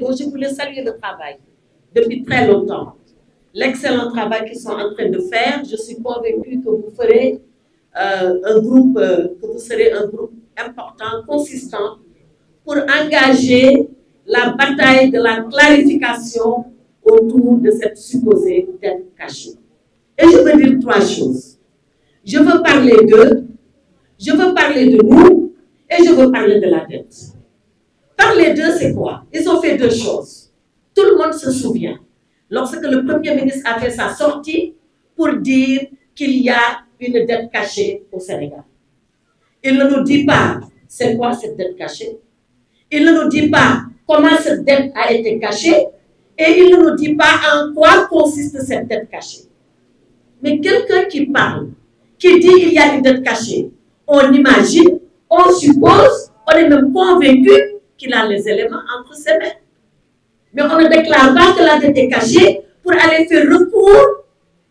Donc, je voulais saluer le travail depuis très longtemps. L'excellent travail qu'ils sont en train de faire. Je suis convaincue que vous ferez que vous serez un groupe important, consistant, pour engager la bataille de la clarification autour de cette supposée dette cachée. Et je veux dire trois choses. Je veux parler d'eux, je veux parler de nous, et je veux parler de la dette. Parler d'eux, c'est quoi? Ils ont fait deux choses. Tout le monde se souvient. Lorsque le Premier ministre a fait sa sortie pour dire qu'il y a une dette cachée au Sénégal. Il ne nous dit pas c'est quoi cette dette cachée. Il ne nous dit pas comment cette dette a été cachée. Et il ne nous dit pas en quoi consiste cette dette cachée. Mais quelqu'un qui parle, qui dit qu'il y a une dette cachée, on imagine, on suppose, on est même convaincu qu'il a les éléments entre ses mains. Mais on ne déclare pas que la dette est cachée pour aller faire recours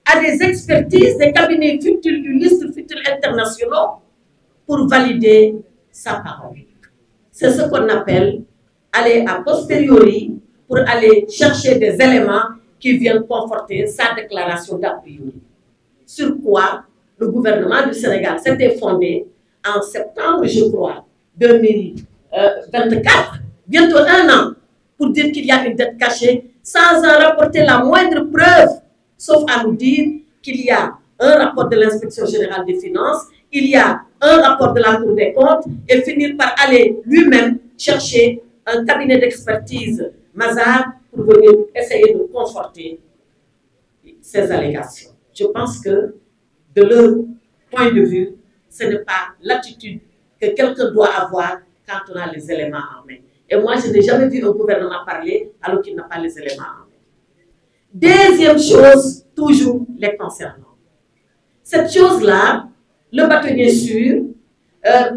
à des expertises, des cabinets futurs internationaux pour valider sa parole. C'est ce qu'on appelle aller a posteriori pour aller chercher des éléments qui viennent conforter sa déclaration d'a priori. Sur quoi le gouvernement du Sénégal s'était fondé en septembre, je crois, 2024, bientôt un an, pour dire qu'il y a une dette cachée, sans en rapporter la moindre preuve, sauf à nous dire qu'il y a un rapport de l'Inspection générale des finances, il y a un rapport de la Cour des comptes, et finir par aller lui-même chercher un cabinet d'expertise Mazars pour venir essayer de conforter ces allégations. Je pense que, de leur point de vue, ce n'est pas l'attitude que quelqu'un doit avoir quand on a les éléments en main. Et moi, je n'ai jamais vu un gouvernement parler alors qu'il n'a pas les éléments en main. Deuxième chose, toujours les concernant. Cette chose-là, le bâtonnier sûr,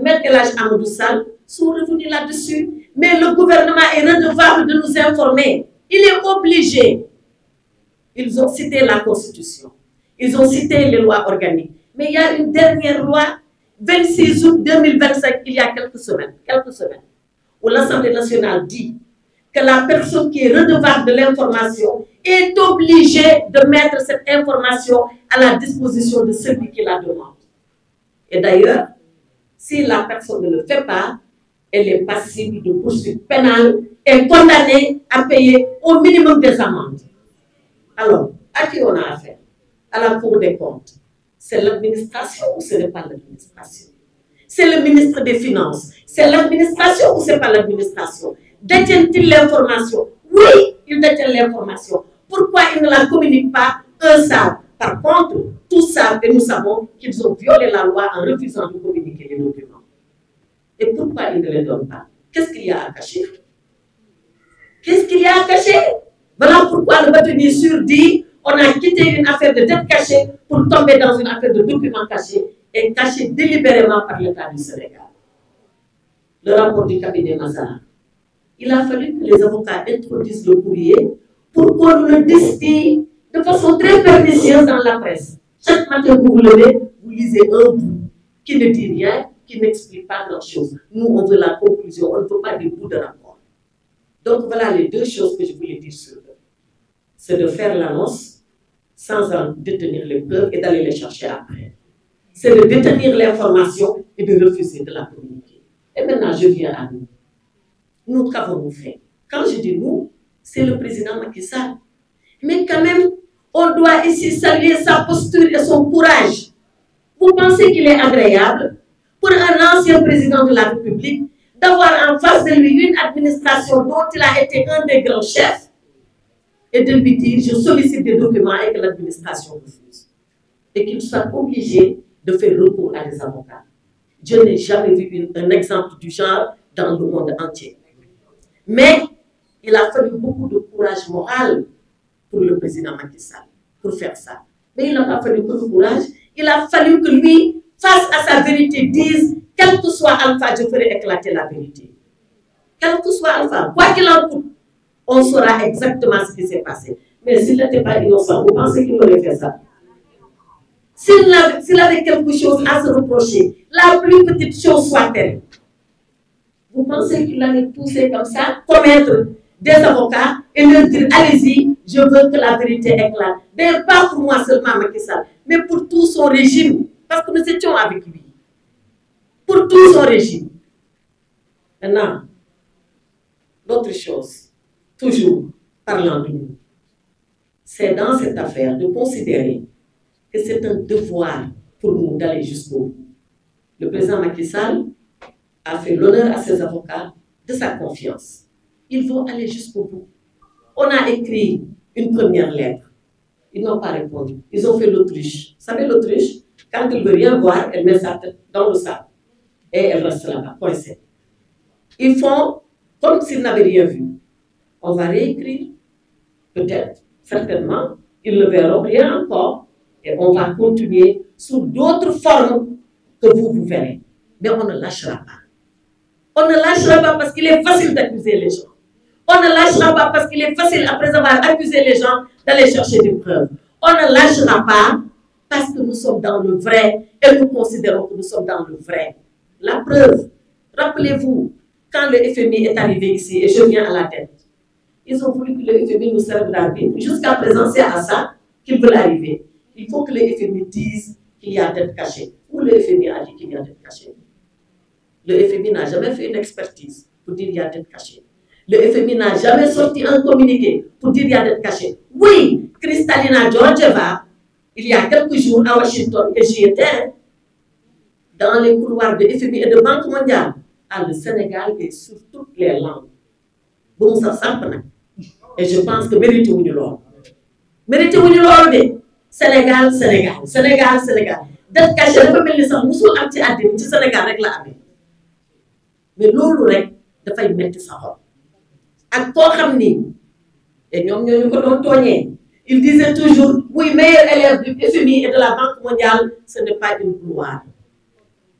Maître El Hadji Amadou Sall, sont revenus là-dessus. Mais le gouvernement est redevable de nous informer. Il est obligé. Ils ont cité la Constitution. Ils ont cité les lois organiques. Mais il y a une dernière loi, 26 août 2025, il y a quelques semaines, où l'Assemblée nationale dit que la personne qui est redevable de l'information est obligée de mettre cette information à la disposition de celui qui la demande. Et d'ailleurs, si la personne ne le fait pas, elle est passible de poursuites pénales et condamnée à payer au minimum des amendes. Alors, à qui on a affaire? À la Cour des comptes. C'est l'administration ou ce n'est pas l'administration? C'est le ministre des Finances. C'est l'administration ou ce n'est pas l'administration? Détient-il l'information? Oui, il détient l'information. Pourquoi il ne la communique pas? Eux savent. Par contre, tous savent et nous savons qu'ils ont violé la loi en refusant de communiquer les documents. Et pourquoi ils ne les donnent pas? Qu'est-ce qu'il y a à cacher? Qu'est-ce qu'il y a à cacher? Voilà pourquoi le bâtonnier sûr dit on a quitté une affaire de dette cachée pour tomber dans une affaire de documents cachés et cachés délibérément par l'État du Sénégal. Le rapport du cabinet Mazars. Il a fallu que les avocats introduisent le courrier pour qu'on le distille de façon très pernicieuse dans la presse. Chaque matin, vous vous levez, vous lisez un bout qui ne dit rien, qui n'explique pas grand-chose. Nous, on veut la conclusion, on ne veut pas des bouts de rapport. Donc, voilà les deux choses que je voulais dire sur eux. C'est de faire l'annonce sans en détenir les preuves et d'aller les chercher après. C'est de détenir l'information et de refuser de la communiquer. Et maintenant, je viens à nous. Nous, qu'avons-nous fait? Quand je dis nous, c'est le président Macky Sall. Mais quand même, on doit ici saluer sa posture et son courage. Vous pensez qu'il est agréable pour un ancien président de la République d'avoir en face de lui une administration dont il a été un des grands chefs et de lui dire je sollicite des documents et que l'administration refuse. Et qu'il soit obligé de faire recours à des avocats. Je n'ai jamais vu un exemple du genre dans le monde entier. Mais il a fallu beaucoup de courage moral pour le président Macky Sall pour faire ça. Mais il n'a pas fallu que le courage, il a fallu que lui, face à sa vérité, dise quel que soit Alpha, je ferai éclater la vérité. Quel que soit Alpha, quoi qu'il en coûte, on saura exactement ce qui s'est passé. Mais s'il n'était pas innocent, vous pensez qu'il aurait fait ça? S'il avait quelque chose à se reprocher, la plus petite chose soit-elle, vous pensez qu'il allait pousser comme ça, commettre des avocats et leur dire allez-y, je veux que la vérité éclate. D'ailleurs, pas pour moi seulement Macky Sall, mais pour tout son régime, parce que nous étions avec lui. Pour tout son régime. Maintenant, l'autre chose, toujours parlant de nous, c'est dans cette affaire de considérer que c'est un devoir pour nous d'aller jusqu'au bout. Le président Macky Sall a fait l'honneur à ses avocats de sa confiance. Ils vont aller jusqu'au bout. On a écrit une première lettre. Ils n'ont pas répondu. Ils ont fait l'autruche. Vous savez, l'autruche, quand elle ne veut rien voir, elle met sa tête dans le sac. Et elle reste là-bas, coincée. Ils font comme s'ils n'avaient rien vu. On va réécrire. Peut-être, certainement, ils ne verront rien encore. Et on va continuer sous d'autres formes que vous verrez. Mais on ne lâchera pas. On ne lâchera pas parce qu'il est facile d'accuser les gens. On ne lâchera pas parce qu'il est facile, après avoir accusé les gens, d'aller chercher des preuves. On ne lâchera pas parce que nous sommes dans le vrai et nous considérons que nous sommes dans le vrai. La preuve, rappelez-vous, quand le FMI est arrivé ici, et je viens à la tête, ils ont voulu que le FMI nous serve d'arbitre. Jusqu'à présent, c'est à ça qu'ils veulent arriver. Il faut que le FMI dise qu'il y a dette cachée. Ou le FMI a dit qu'il y a dette cachée. Le FMI n'a jamais fait une expertise pour dire qu'il y a dette cachée. Le FMI n'a jamais sorti un communiqué pour dire qu'il y a dette cachée. Oui, Kristalina Georgieva, il y a quelques jours à Washington, et j'y étais, dans les couloirs de FMI et de Banque mondiale, le Sénégal est sur toutes les langues. Bon, ça s'appelle. Et je pense que méritez-vous l'or. Méritez-vous l'or de Sénégal, Sénégal, Sénégal, Sénégal. Dette cachée, dafa mel ni sax musul am ci àddina ci Sénégal rek la amee. Mais loolu rek dafay metti sa xol. Ak koo xam ni et ñoom ñoo ñu ko doon tooñee. Il disait toujours, oui, meilleur élève du FMI et de la Banque mondiale, ce n'est pas une gloire.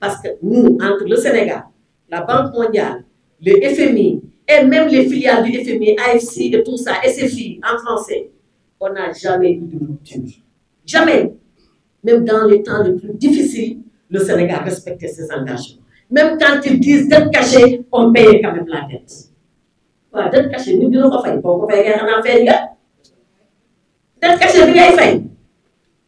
Parce que nous, entre le Sénégal, la Banque mondiale, le FMI, et même les filiales du FMI, AFC et tout ça, SFI en français, on n'a jamais eu de rupture. Jamais. Même dans les temps les plus difficiles, le Sénégal respectait ses engagements. Même quand ils disent dette cachée, on payait quand même la dette. Voilà, dette cachée, nous disons qu'on fait. Pourquoi faire un affaire? Dette cachée,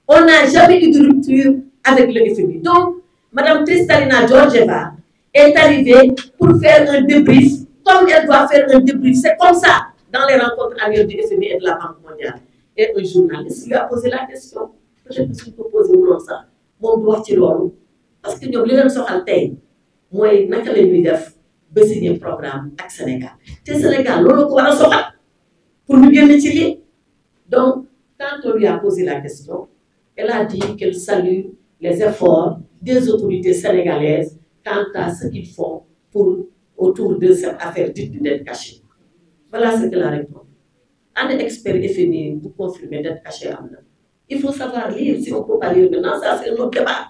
on n'a jamais eu de rupture avec le FMI. Donc, Mme Kristalina Georgieva est arrivée pour faire un débrief, comme elle doit faire un débrief. C'est comme ça, dans les rencontres annuelles du FMI et de la Banque mondiale. Et un journaliste lui a posé la question. Peut-être que je peux poser ça. Mon droit, c'est l'eau. Parce que nous avons dit moi, je vais signer un programme avec le Sénégal. Le Sénégal, pour nous gagner Chili. Donc, quand on lui a posé la question, elle a dit qu'elle salue les efforts des autorités sénégalaises quant à ce qu'ils font autour de cette affaire dite de dette cachée. Voilà ce qu'elle a répondu. Un expert FMI pour confirmer dette cachée. Il faut savoir lire. Si on ne peut pas lire maintenant, ça c'est un autre débat.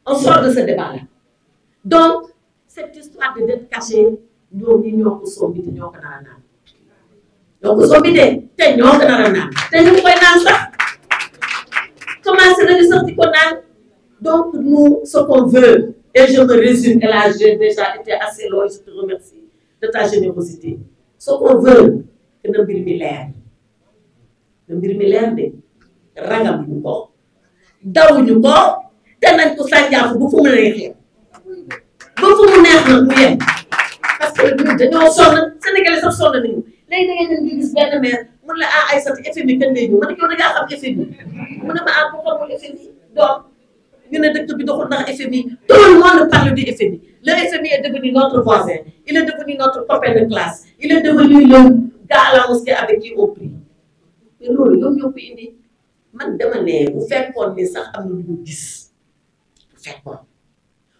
On sort de ce débat-là. Donc, cette histoire de dette cachée, nous avons dit que nous avons dit que nous avons dit que nous avons comment c'est de sortir qu'on a. Donc, nous, ce qu'on veut, et je me résume, et là, j'ai déjà été assez loin, je te remercie de ta générosité. Ce qu'on veut, que nous avons de ragaluñu ko dawuñu ko te nañ ko sànjaafu bu fu mu neexee ba fu mu neex nag mu yem parce que ñun dañoo sonn Sénégalais sax sonn nañu léegi da ngeen di gis benn maire mun la ay sati FMI kañ lay ñëw ma ne yow da ngaa xam FMI mu ne ma ko xamul FMI donc ñu ne dëkk bi doxul ndax FMI tout le monde parle du FMI le FMI est devenu notre voisin il est devenu notre copain de classe il est devenu le gars à la mosquée avec qui on prie mais loolu ñoom ñoo ko indi man dama ne bu fekkoon ni sax am na lu ñu gis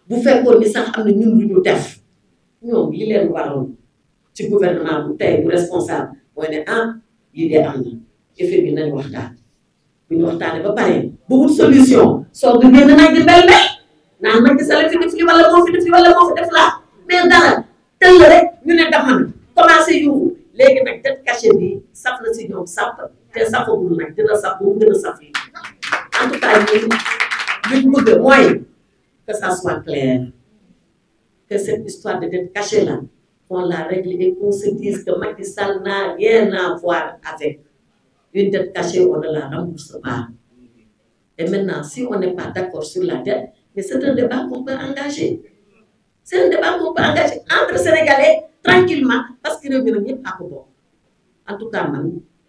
bu fekkoon ni sax am na ñun lu ñu def ñoom li leen waroon ci gouvernement bu tey bu responsable mooy ne lii de am na effet bi nañ waxtaan bu ñu waxtaanee ba pare bu wut solution soo ko génn nag di mel naan Macky Sall fi def li wala moo fi def li wala moo fi def laa mais dara tëll rek ñu ne dama na commencé yuuxu léegi nag dette cachée bi saf na si ñoom sàpp te safagul nag dina saf bu mu gën a saf yi en tout cas ñun li ñu bëgg mooy que ça soit clair que cette histoire de dette cachée là qu'on la règle et qu'on se dise que Macky Sall n'a rien à voir avec une dette cachée, on ne la rembourse pas. Et maintenant, si on n'est pas d'accord sur la dette, mais c'est un débat qu'on peut engager. C'est un débat qu'on peut engager entre Sénégalais tranquillement parce que nous venons à Kobo. En tout cas,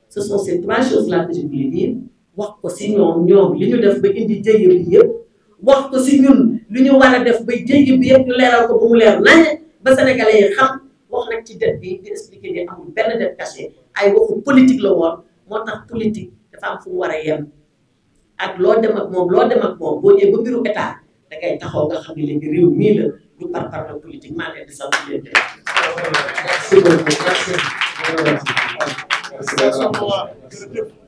ce sont ces trois choses-là que je voulais dire. Wax ko si ñoom li ñu def ba indi jéye bi yëpp wax ko si ñun li ñu war a def ba jéye bi yëpp ñu leeral ko ba mu leer nañ ba sénégalais yi xam wax nag ci dette bi di expliquer ni amul benn dette cachée ay waxu politique la woon moo tax politique dafa am fu mu war a yem ak loo dem ak moom boo ñëwee ba mbiru état da ngay taxaw nga xam ne léegi réew mii la du par la politique maa leen di sant leen de. Merci beaucoup. Merci.